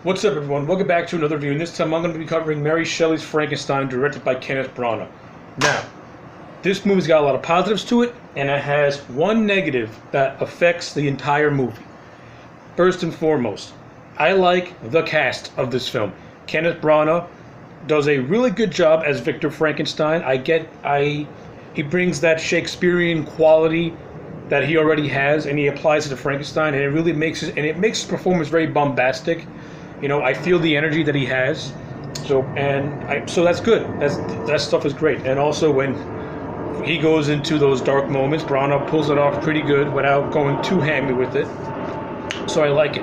What's up, everyone? Welcome back to another review, and this time I'm going to be covering Mary Shelley's Frankenstein, directed by Kenneth Branagh. Now, this movie's got a lot of positives to it, and it has one negative that affects the entire movie. First and foremost, I like the cast of this film. Kenneth Branagh does a really good job as Victor Frankenstein. He brings that Shakespearean quality that he already has, and he applies it to Frankenstein, and it really makes his performance very bombastic. You know, I feel the energy that he has, so that's good. That stuff is great. And also when he goes into those dark moments, Branagh pulls it off pretty good without going too hammy with it. So I like it.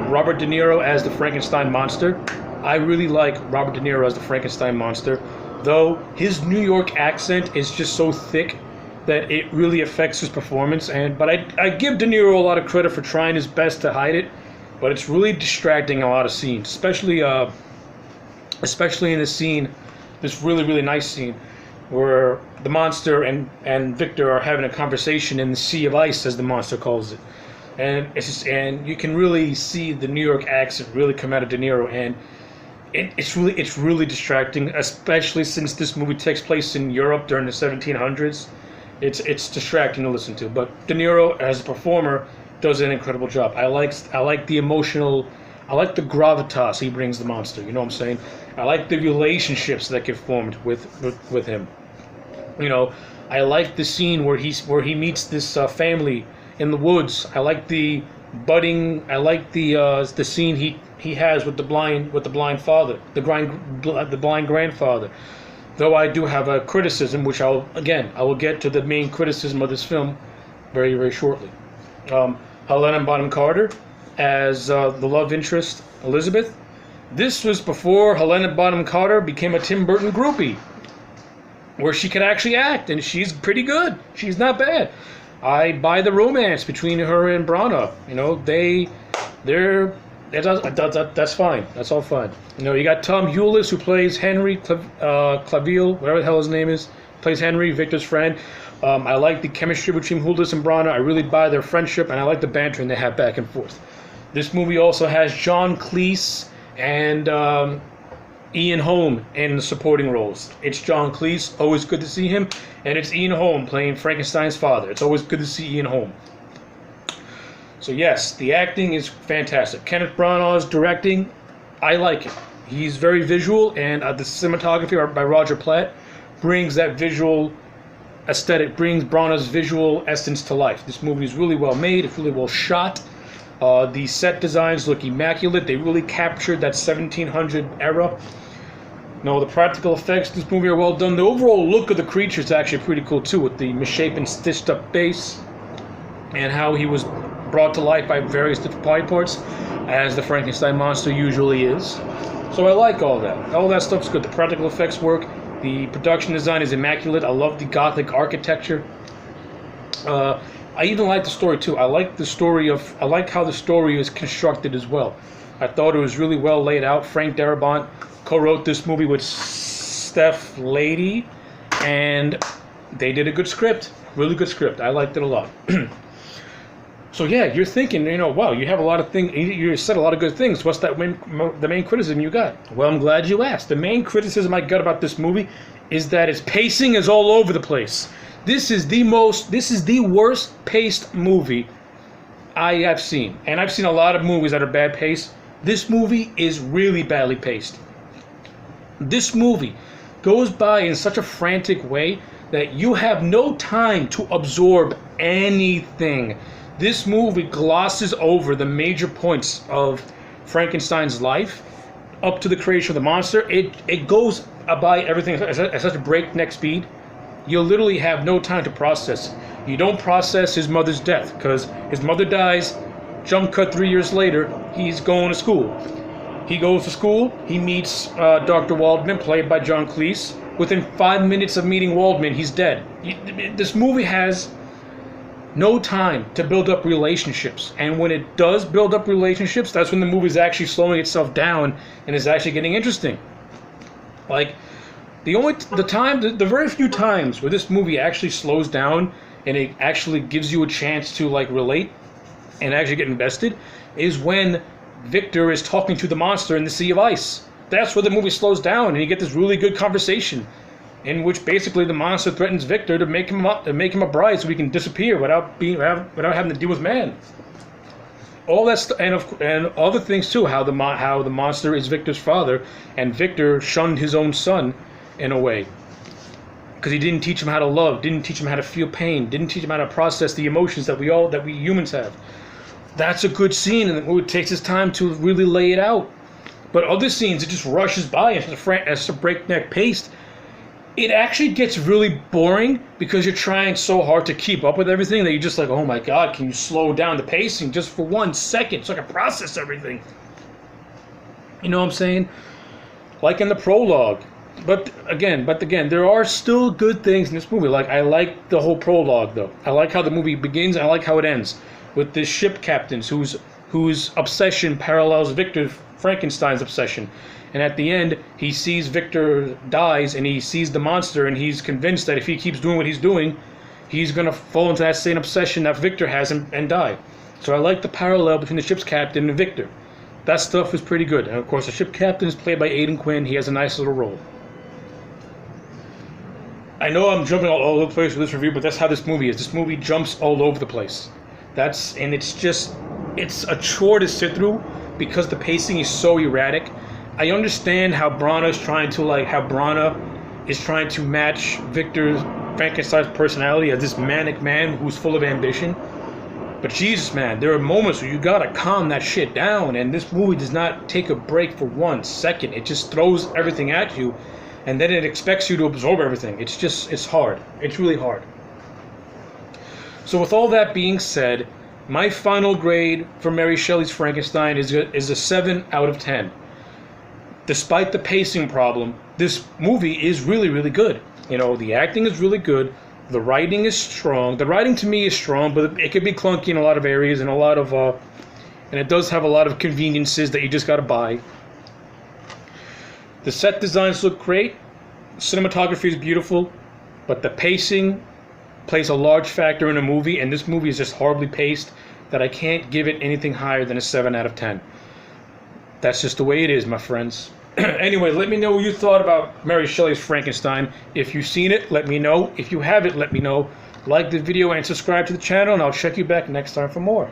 Robert De Niro as the Frankenstein monster. I really like Robert De Niro as the Frankenstein monster, though his New York accent is just so thick that it really affects his performance. But I give De Niro a lot of credit for trying his best to hide it. But it's really distracting a lot of scenes, especially in the scene, this really nice scene, where the monster and Victor are having a conversation in the sea of ice, as the monster calls it, and you can really see the New York accent really come out of De Niro, and it's really distracting, especially since this movie takes place in Europe during the 1700s. It's distracting to listen to, but De Niro as a performer does an incredible job. I like the emotional, I like the gravitas he brings the monster. You know what I'm saying? I like the relationships that get formed with him. You know, I like the scene where he meets this family in the woods. I like the budding. I like the scene he has with the blind father, the blind grandfather. Though I do have a criticism, which I will get to the main criticism of this film very shortly. Helena Bonham Carter as the love interest, Elizabeth. This was before Helena Bonham Carter became a Tim Burton groupie, where she could actually act, and she's pretty good. She's not bad. I buy the romance between her and Branagh. You know, that's fine. That's all fine. You know, you got Tom Hewlett, who plays Henry Claville, whatever the hell his name is, plays Henry, Victor's friend. I like the chemistry between Hewlett and Branagh. I really buy their friendship, and I like the bantering they have back and forth. This movie also has John Cleese and Ian Holm in the supporting roles. It's John Cleese, always good to see him, and it's Ian Holm playing Frankenstein's father. It's always good to see Ian Holm. So yes, the acting is fantastic. Kenneth Branagh's directing, I like it. He's very visual, and the cinematography by Roger Platt brings that visual aesthetic, brings Branagh's visual essence to life. This movie is really well made. It's really well shot. The set designs look immaculate. They really captured that 1700 era. No, the practical effects in this movie are well done. The overall look of the creature is actually pretty cool too, with the misshapen, stitched up face, and how he was brought to life by various different body parts, as the Frankenstein monster usually is. So I like all that. All that stuff's good. The practical effects work. The production design is immaculate. I love the Gothic architecture. I even like the story too. I like how the story is constructed as well. I thought it was really well laid out. Frank Darabont co-wrote this movie with Steph Lady, and they did a good script. Really good script. I liked it a lot. So yeah, you're thinking, you know, wow, you have a lot of things. You said a lot of good things. What's the main criticism you got? Well, I'm glad you asked. The main criticism I got about this movie is that its pacing is all over the place. This is the worst paced movie I have seen, and I've seen a lot of movies that are bad paced. This movie is really badly paced. This movie goes by in such a frantic way that you have no time to absorb anything. This movie glosses over the major points of Frankenstein's life up to the creation of the monster. It goes by everything at such a breakneck speed. You literally have no time to process. You don't process his mother's death, because his mother dies, jump cut 3 years later, he's going to school. He goes to school, he meets Dr. Waldman, played by John Cleese. Within 5 minutes of meeting Waldman, he's dead. This movie has no time to build up relationships, and when it does build up relationships, that's when the movie is actually slowing itself down and is actually getting interesting. Like, the very few times where this movie actually slows down and it actually gives you a chance to like relate and actually get invested is when Victor is talking to the monster in the Sea of Ice. That's where the movie slows down, and you get this really good conversation, in which basically the monster threatens Victor to make him a bride so he can disappear without having to deal with man. All that and other things too. How the monster is Victor's father, and Victor shunned his own son in a way because he didn't teach him how to love, didn't teach him how to feel pain, didn't teach him how to process the emotions that we humans have. That's a good scene, and the movie takes its time to really lay it out. But other scenes, it just rushes by at a breakneck pace. It actually gets really boring because you're trying so hard to keep up with everything that you're just like, oh my god, can you slow down the pacing just for 1 second so I can process everything? You know what I'm saying? Like in the prologue. But again, there are still good things in this movie. Like, I like the whole prologue, though. I like how the movie begins, and I like how it ends. With this ship captain whose obsession parallels Victor Frankenstein's obsession. And at the end, he sees Victor dies, and he sees the monster, and he's convinced that if he keeps doing what he's doing, he's going to fall into that same obsession that Victor has and die. So I like the parallel between the ship's captain and Victor. That stuff is pretty good. And of course, the ship captain is played by Aidan Quinn. He has a nice little role. I know I'm jumping all over the place with this review, but that's how this movie is. This movie jumps all over the place. It's a chore to sit through because the pacing is so erratic. I understand how Brana is trying to match Victor Frankenstein's personality as this manic man who's full of ambition. But Jesus, man, there are moments where you gotta calm that shit down, and this movie does not take a break for 1 second. It just throws everything at you, and then it expects you to absorb everything. It's hard. It's really hard. So with all that being said, my final grade for Mary Shelley's Frankenstein is a 7 out of 10. Despite the pacing problem, this movie is really, really good. You know, the acting is really good. The writing is strong. The writing to me is strong, but it could be clunky in a lot of areas, and and it does have a lot of conveniences that you just gotta buy. The set designs look great. Cinematography is beautiful, but the pacing plays a large factor in a movie, and this movie is just horribly paced that I can't give it anything higher than a 7 out of 10. That's just the way it is, my friends. Anyway, let me know what you thought about Mary Shelley's Frankenstein. If you've seen it, let me know. If you haven't, let me know. Like the video and subscribe to the channel, and I'll check you back next time for more.